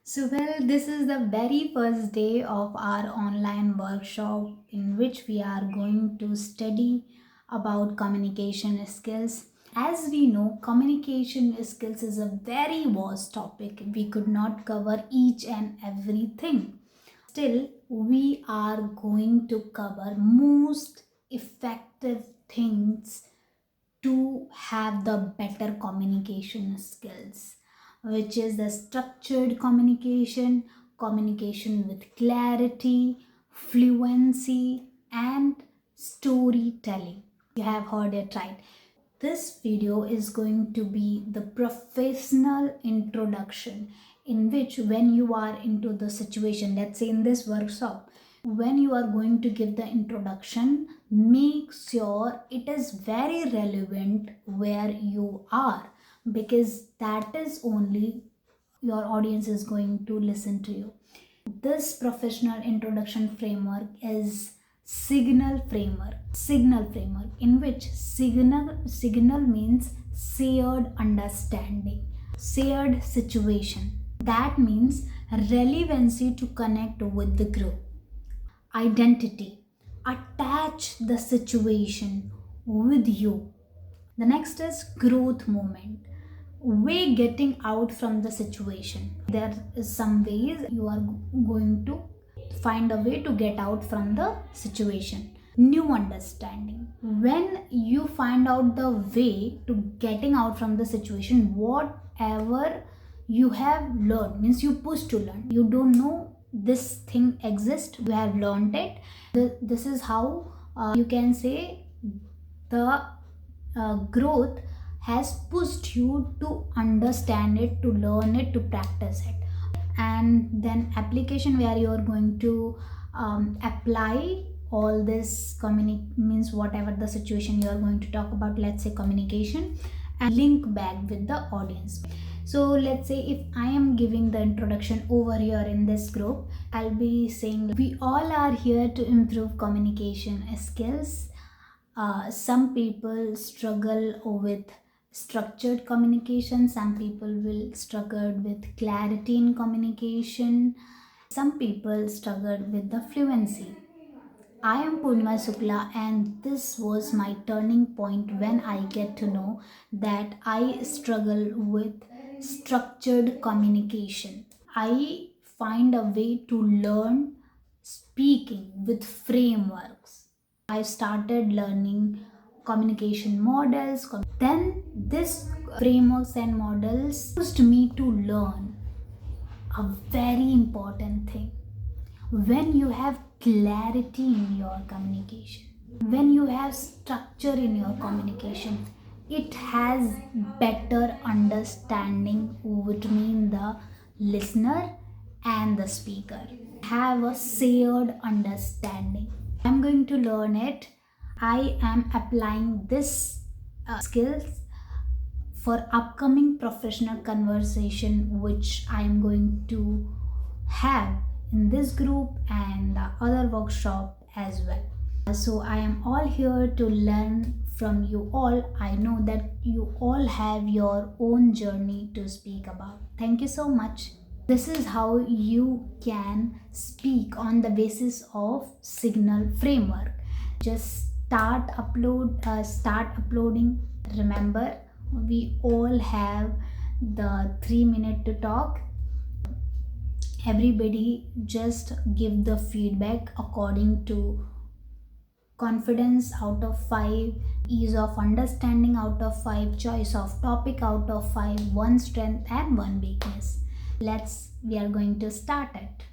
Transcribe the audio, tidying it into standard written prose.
This is the very first day of our online workshop in which we are going to study about communication skills. As we know, communication skills is a very vast topic. We could not cover each and everything. Still, we are going to cover most effective things to have the better communication skills, which is the structured communication, communication with clarity, fluency, and storytelling. You have heard it right. This video is going to be the professional introduction, in which when you are into the situation, let's say in this workshop, when you are going to give the introduction, make sure it is very relevant where you are, because that is only your audience is going to listen to you. This professional introduction framework is signal framework, in which signal means shared understanding, shared situation. That means relevancy to connect with the group. Identity, attach the situation with you. The next is growth movement, way getting out from the situation. There is some ways you are going to find a way to get out from the situation. New understanding, when you find out the way to getting out from the situation, whatever you have learned, means you push to learn, you don't know this thing exists, you have learned it. This is how you can say the growth has pushed you to understand it, to learn it, to practice it. And then application, where you are going to apply all this means whatever the situation you are going to talk about, let's say communication, and link back with the audience. So let's say if I am giving the introduction over here in this group, I'll be saying we all are here to improve communication skills. Some people struggle with structured communication, some people will struggle with clarity in communication, some people struggle with the fluency. I am Poornima Shukla, and this was my turning point when I get to know that I struggle with structured communication. I find a way to learn speaking with frameworks. I started learning communication models. Then this frameworks and models pushed me to learn a very important thing. When you have clarity in your communication, when you have structure in your communication, it has better understanding between the listener and the speaker. Have a shared understanding. I'm going to learn it. I am applying this skills for upcoming professional conversation, which I am going to have in this group and the other workshop as well. So I am all here to learn from you all. I know that you all have your own journey to speak about. Thank you so much. This is how you can speak on the basis of signal framework. Just start uploading. Remember, we all have the 3 minutes to talk. Everybody just give the feedback according to confidence out of 5, ease of understanding out of 5, choice of topic out of 5, 1 strength and 1 weakness. We are going to start it.